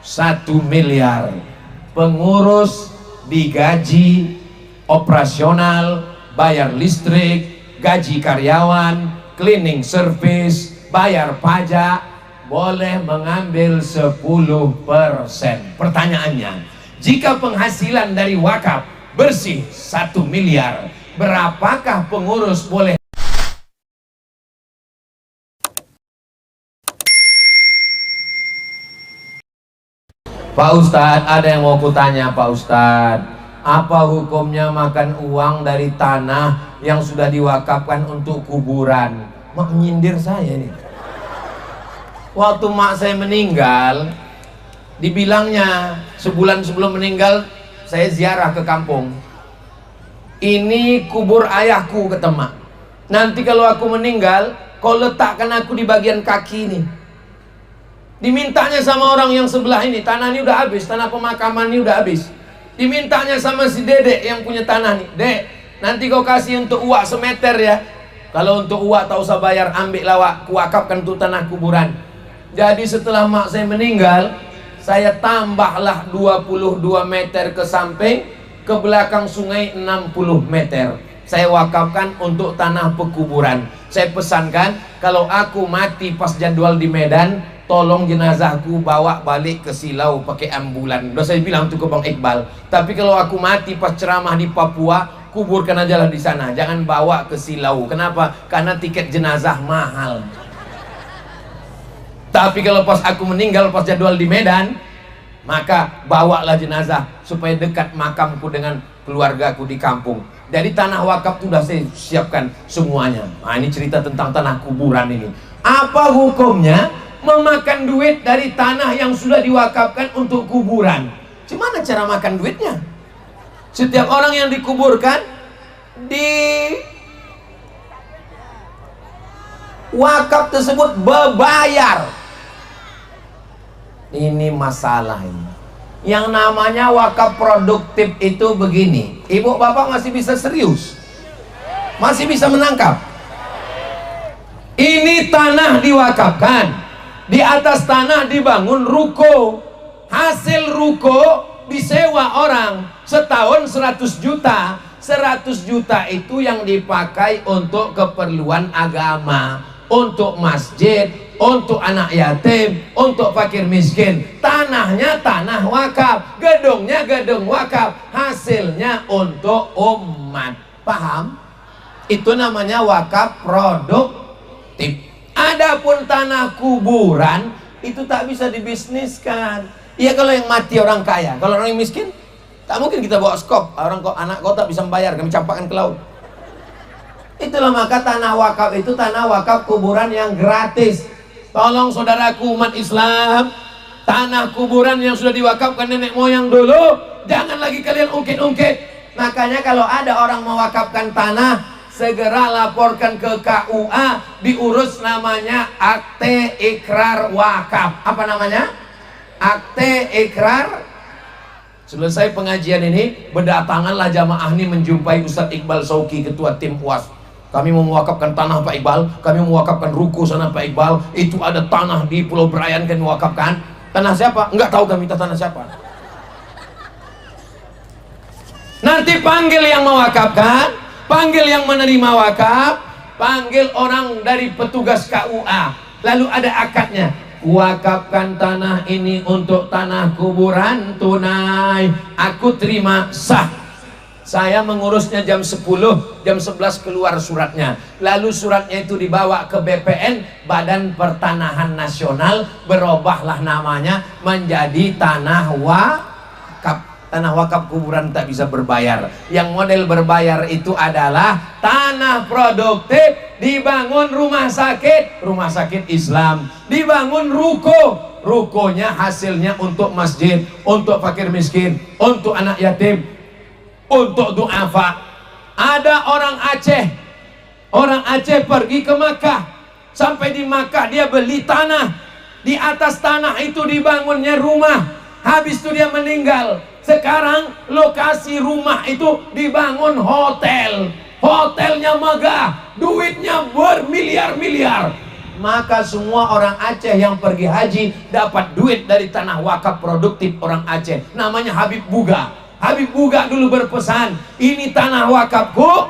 1 miliar. Pengurus digaji, operasional, bayar listrik, gaji karyawan, cleaning service, bayar pajak, boleh mengambil 10%. Pertanyaannya, jika penghasilan dari wakaf bersih 1 miliar, berapakah pengurus boleh? Pak Ustadz, ada yang mau kutanya Pak Ustadz, apa hukumnya makan uang dari tanah yang sudah diwakafkan untuk kuburan? Mak menyindir saya nih. Waktu mak saya meninggal, dibilangnya sebulan sebelum meninggal saya ziarah ke kampung. Ini kubur ayahku, kata mak. Nanti kalau aku meninggal, kau letakkan aku di bagian kaki ini. Dimintanya sama orang yang sebelah ini, tanah ini udah habis, tanah pemakaman ini udah habis. Dimintanya sama si dedek yang punya tanah nih, dek, nanti kau kasih untuk uak semeter ya. Kalau untuk uak tak usah bayar, ambil lawak, kuwakafkan untuk tanah kuburan. Jadi setelah mak saya meninggal, saya tambahlah 22 meter ke samping, ke belakang sungai 60 meter. Saya wakafkan untuk tanah pekuburan. Saya pesankan, kalau aku mati pas jadwal di Medan, tolong jenazahku bawa balik ke Silau pakai ambulan. Udah saya bilang untuk ke Bang Iqbal. Tapi kalau aku mati pas ceramah di Papua, kuburkan aja lah di sana. Jangan bawa ke Silau. Kenapa? Karena tiket jenazah mahal. Tapi kalau pas aku meninggal, pas jadwal di Medan, maka bawalah jenazah supaya dekat makamku dengan keluargaku di kampung. Jadi tanah wakaf itu sudah saya siapkan semuanya. Nah, ini cerita tentang tanah kuburan ini. Apa hukumnya memakan duit dari tanah yang sudah diwakafkan untuk kuburan? Gimana cara makan duitnya? Setiap orang yang dikuburkan di wakaf tersebut berbayar. Ini masalah ini. Yang namanya wakaf produktif itu begini. Ibu bapak masih bisa serius? Masih bisa menangkap? Ini tanah diwakafkan. Di atas tanah dibangun ruko. Hasil ruko disewa orang setahun 100 juta. 100 juta itu yang dipakai untuk keperluan agama, untuk masjid, untuk anak yatim, untuk fakir miskin. Tanahnya tanah wakaf, gedungnya gedung wakaf, hasilnya untuk umat. Paham? Itu namanya wakaf produktif. Adapun tanah kuburan itu tak bisa dibisniskan. Iya kalau yang mati orang kaya, kalau orang yang miskin tak mungkin kita bawa skop. Anak kau tak bisa membayar, kami campakkan ke laut. Itulah maka tanah wakaf itu tanah wakaf kuburan yang gratis. Tolong saudaraku umat Islam, tanah kuburan yang sudah diwakafkan nenek moyang dulu, jangan lagi kalian ungkit-ungkit. Makanya kalau ada orang mewakafkan tanah, segera laporkan ke KUA, diurus namanya akte ikrar wakaf. Apa namanya? Akte ikrar. Selesai pengajian ini, berdatanganlah jamaah ini menjumpai Ustadz Iqbal Sauki, ketua tim UAS. Kami mau mewakafkan tanah Pak Iqbal, kami mewakafkan ruko sana Pak Iqbal. Itu ada tanah di Pulau Brayan kami mewakafkan. Tanah siapa? Enggak tahu kami tanah siapa. Nanti panggil yang mewakafkan, panggil yang menerima wakaf, panggil orang dari petugas KUA. Lalu ada akadnya. Wakafkan tanah ini untuk tanah kuburan tunai. Aku terima, sah. Saya mengurusnya jam 10, jam 11 keluar suratnya. Lalu suratnya itu dibawa ke BPN, Badan Pertanahan Nasional, berubahlah namanya menjadi tanah wakaf. Tanah wakaf kuburan tak bisa berbayar. Yang model berbayar itu adalah tanah produktif, dibangun rumah sakit Islam, dibangun rukonya hasilnya untuk masjid, untuk fakir miskin, untuk anak yatim, untuk duafa. Ada orang Aceh pergi ke Makkah. Sampai di Makkah dia beli tanah. Di atas tanah itu dibangunnya rumah. Habis itu dia meninggal. Sekarang lokasi rumah itu dibangun hotel. Hotelnya megah, duitnya bermiliar-miliar. maka semua orang Aceh yang pergi haji dapat duit dari tanah wakaf produktif orang Aceh. Namanya Habib Buga. Habib Buga dulu berpesan, ini tanah wakafku,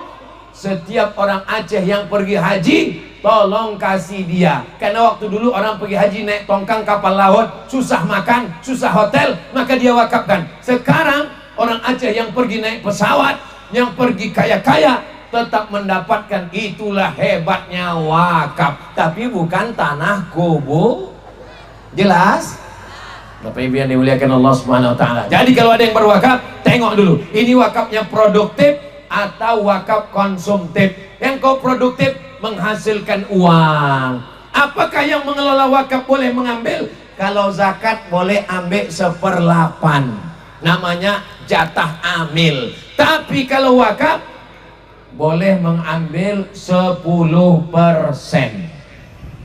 setiap orang Aceh yang pergi haji tolong kasih dia. Karena waktu dulu orang pergi haji naik tongkang kapal laut, susah makan, susah hotel, maka dia wakafkan. Sekarang orang Aceh yang pergi naik pesawat, yang pergi kaya-kaya, tetap mendapatkan. Itulah hebatnya wakaf. Tapi bukan tanah kubu. Jelas? Bapak Ibu yang dimuliakan Allah Subhanahu wa taala. Jadi kalau ada yang berwakaf, tengok dulu, ini wakafnya produktif atau wakaf konsumtif. Yang kau produktif menghasilkan uang. Apakah yang mengelola wakaf boleh mengambil? Kalau zakat boleh ambil 1/8. Namanya jatah amil. Tapi kalau wakaf boleh mengambil 10%.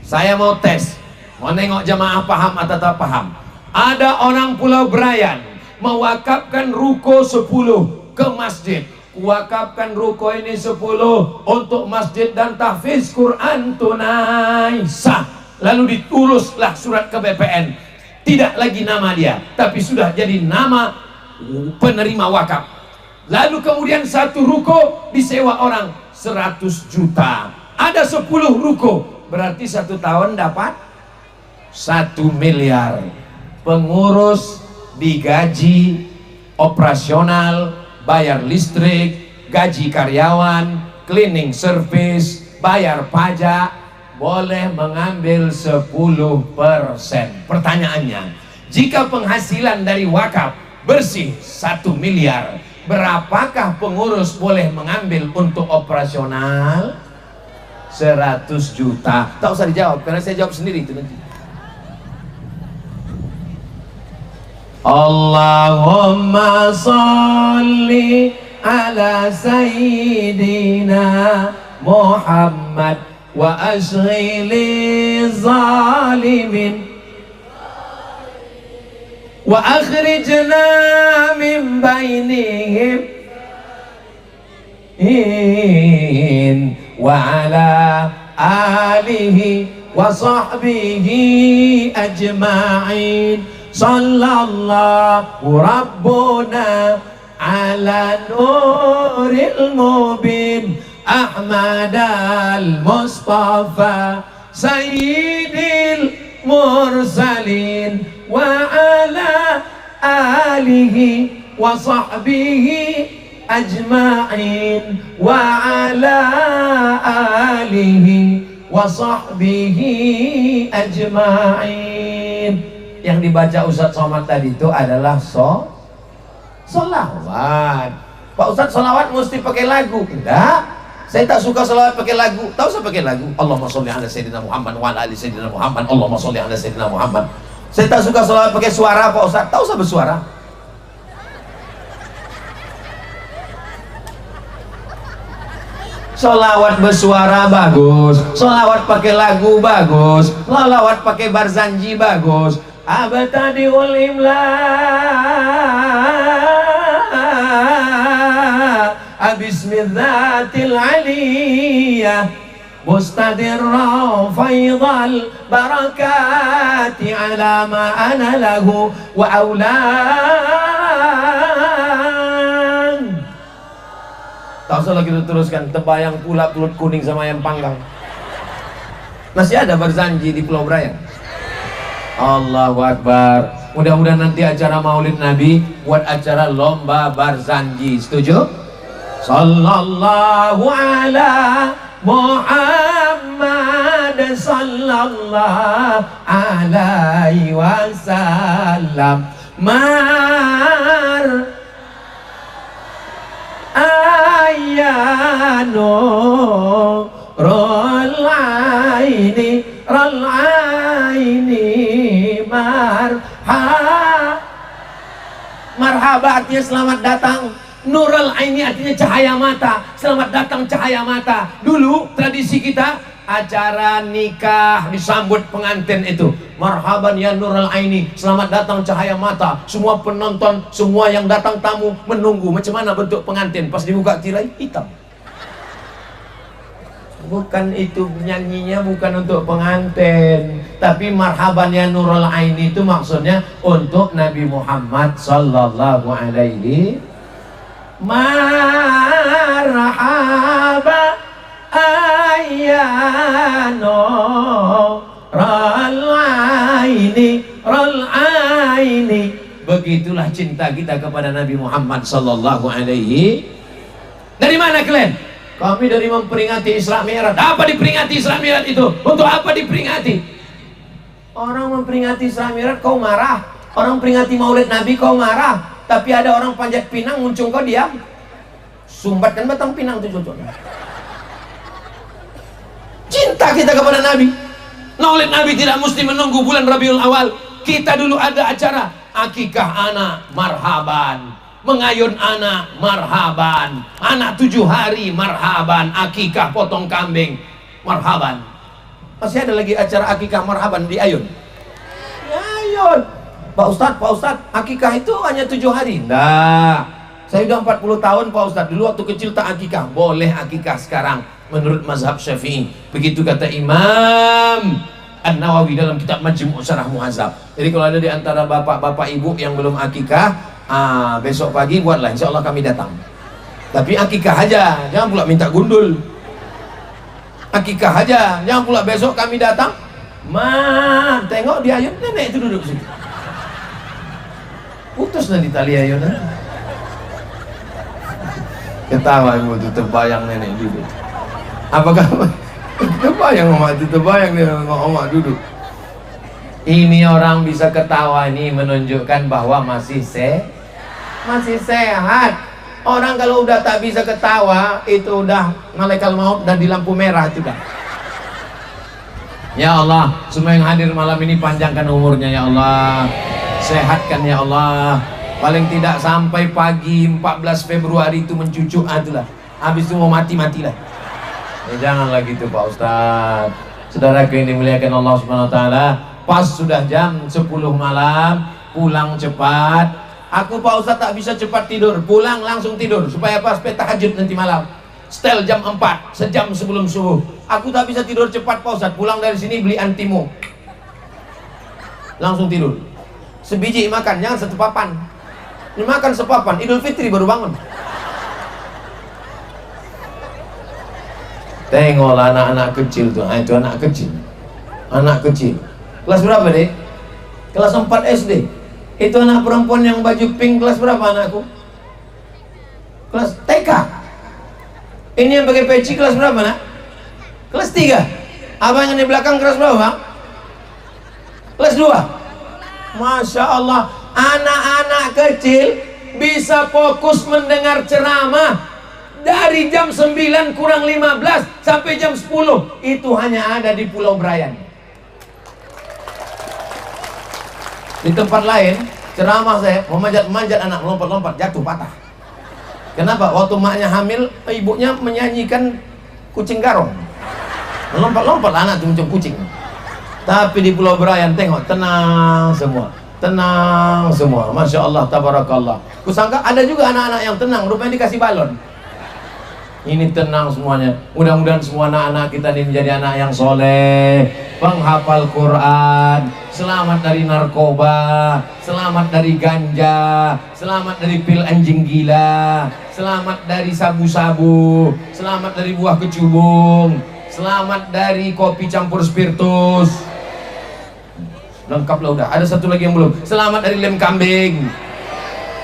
Saya mau tes, mau nengok jamaah paham atau tak paham. Ada orang Pulau Brayan mewakafkan ruko 10 ke masjid. Wakafkan ruko ini 10 untuk masjid dan tahfiz Quran tunai sah. Lalu ditulislah surat ke BPN. Tidak lagi nama dia, tapi sudah jadi nama penerima wakaf. Lalu kemudian satu ruko disewa orang 100 juta. Ada 10 ruko, berarti 1 tahun dapat 1 miliar. Pengurus digaji, operasional, bayar listrik, gaji karyawan, cleaning service, bayar pajak, boleh mengambil 10%. Pertanyaannya, jika penghasilan dari wakaf bersih 1 miliar, berapakah pengurus boleh mengambil untuk operasional? 100 juta. Tak usah dijawab, karena saya jawab sendiri itu nanti. Allahumma salli ala sayyidina Muhammad wa ashghili zalimin wa akhrijna min bainihim wa ala alihi wa sahbihi ajma'in. Sallallahu rabbuna ala nuril mubin Ahmad al-Mustafa sayyidil mursalin wa ala alihi wa sahbihi ajma'in wa ala alihi wa sahbihi ajma'in. Yang dibaca Ustadz Somad tadi itu adalah solawat. Pak Ustadz, solawat mesti pakai lagu? Enggak, saya tak suka solawat pakai lagu. Tahu saya pakai lagu Allahumma sholli ala sayyidina Muhammad wa ala ali sayyidina Muhammad, Allahumma sholli ala sayyidina Muhammad. Saya tak suka solawat pakai suara Pak Ustadz. Tahu saya bersuara? Solawat bersuara bagus, solawat pakai lagu bagus, solawat pakai barzanji bagus. Abtadiul imla bismidzatil aliyah mustadirra faidal barakati ala ma ana lahu wa aulan. Tak usah lagi teruskan, tebayang pula pelut kuning sama ayam panggang. Masih ada barzanji di Pulau Brayan. Allahu Akbar. Mudah-mudahan nanti acara Maulid Nabi buat acara lomba barzanji. Setuju? Sallallahu ala Muhammad sallallahu alaihi wasallam. Mar ayano rol aini rol aini marhaba artinya selamat datang. Nurul aini artinya cahaya mata. Selamat datang cahaya mata. Dulu tradisi kita acara nikah disambut pengantin itu, marhaban ya nurul aini, selamat datang cahaya mata. Semua penonton, semua yang datang tamu menunggu macam mana bentuk pengantin. Pas dibuka tirai hitam. bukan itu nyanyinya, bukan untuk pengantin, tapi marhaban ya nurul aini itu maksudnya untuk Nabi Muhammad sallallahu alaihi. Marhaba ayano nurul aini, nurul aini. Begitulah cinta kita kepada Nabi Muhammad sallallahu alaihi. Dari mana kalian? Kami dari memperingati Isra Mi'raj. Apa diperingati Isra Mi'raj itu? Untuk apa diperingati? Orang memperingati Isra Mi'raj kau marah. Orang peringati Maulid Nabi kau marah. Tapi ada orang panjat pinang muncul kau diam. Sumbatkan batang pinang itu contohnya. Cinta kita kepada Nabi. Maulid Nabi tidak mesti menunggu bulan Rabiul Awal. Kita dulu ada acara akikah anak, marhaban. Mengayun anak, marhaban. Anak 7 hari, marhaban. Akikah potong kambing, marhaban. Masih ada lagi acara akikah marhaban di Ayun. Ya, Ayun. Pak Ustadz, akikah itu hanya 7 hari. Nah, saya sudah 40 tahun Pak Ustadz. Dulu waktu kecil tak akikah. Boleh akikah sekarang menurut mazhab Syafi'i. Begitu kata Imam An-Nawawi dalam kitab Majmu' Syarah Muhadzab. Jadi kalau ada di antara bapak-bapak ibu yang belum akikah, besok pagi buatlah, insya Allah kami datang. Tapi akikah aja, jangan pula minta gundul. Akikah aja, jangan pula besok kami datang. Tengok di Ayun, nenek itu duduk situ. Putus nanti tali Ayun. Ketawa ibu itu, terbayang nenek duduk. Apakah terbayang omak itu, terbayang nih omak duduk. Ini orang bisa ketawa, ini menunjukkan bahwa masih sehat. Orang kalau udah tak bisa ketawa, itu udah malaikat maut dan di lampu merah itu dah. Ya Allah, semua yang hadir malam ini panjangkan umurnya ya Allah. Sehatkan ya Allah. Paling tidak sampai pagi 14 Februari itu mencucuk itulah. Habis itu mau mati-matilah. Ya, janganlah gitu Pak Ustadz. Saudaraku yang dimuliakan Allah Subhanahu wa taala, pas sudah jam 10 malam, pulang cepat. Aku Pak Ustadz tak bisa cepat tidur, pulang langsung tidur supaya pas tahajud nanti malam. Setel jam 4, sejam sebelum subuh. Aku tak bisa tidur cepat Pak Ustadz, pulang dari sini beli antimo. Langsung tidur. Sebiji makan, jangan satu papan. Makan sepapan, Idul Fitri baru bangun. Tengoklah anak-anak kecil tuh, itu anak kecil. Anak kecil. Kelas berapa deh? Kelas 4 SD. Itu anak perempuan yang baju pink kelas berapa anakku? Kelas TK. Ini yang pakai peci kelas berapa nak? Kelas 3. Abang yang di belakang kelas berapa bang? Kelas 2. Masya Allah, anak-anak kecil bisa fokus mendengar ceramah dari jam 9 kurang 15 sampai jam 10. Itu hanya ada di Pulau Brayan. Di tempat lain ceramah saya memanjat anak, melompat-lompat, jatuh patah. Kenapa? Waktu maknya hamil, ibunya menyanyikan kucing garong. Melompat-lompat anak itu macam kucing. Tapi di Pulau Brayan tengok tenang semua. Tenang semua. Masya Allah, tabarakallah. Kusangka ada juga anak-anak yang tenang, rupanya dikasih balon. Ini tenang semuanya. Mudah-mudahan semua anak-anak kita ini menjadi anak yang soleh, penghafal Quran, selamat dari narkoba, selamat dari ganja, selamat dari pil anjing gila, selamat dari sabu-sabu, selamat dari buah kecubung, selamat dari kopi campur spiritus. Lengkap lah udah. Ada satu lagi yang belum. Selamat dari lem kambing.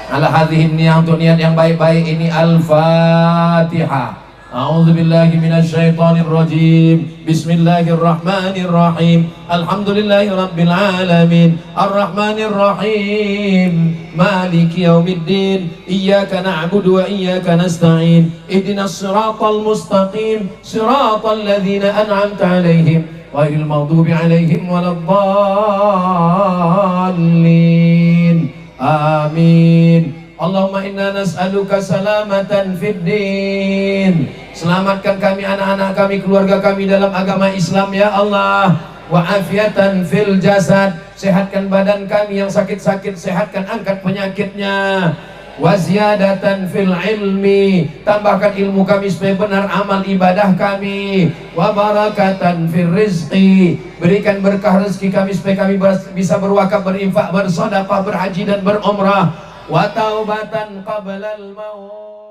Ala hadhihi niat, untuk niat yang baik-baik ini. Al-Fatihah. A'udzu billahi minasyaitonir rajim. Bismillahirrahmanirrahim. Alhamdulillahi rabbil alamin. Arrahmanir rahim. Maliki yaumiddin. Iyyaka na'budu wa iyyaka nasta'in. Ihdinas siratal mustaqim. Siratal ladzina an'amta 'alaihim ghairil maghdubi 'alaihim waladdallin. Amin. Allahumma inna nas'aluka salamatan fid din. Selamatkan kami, anak-anak kami, keluarga kami dalam agama Islam ya Allah. Wa afiatan fil jasad. Sehatkan badan kami yang sakit-sakit, sehatkan, angkat penyakitnya. wa ziyadatan fil ilmi, tambahkan ilmu kami supaya benar amal ibadah kami, wa barakatan fil rizqi, berikan berkah rezeki kami supaya kami bisa berwakaf, berinfak, bersedekah, berhaji dan berumrah, wa taubatan qablal maut.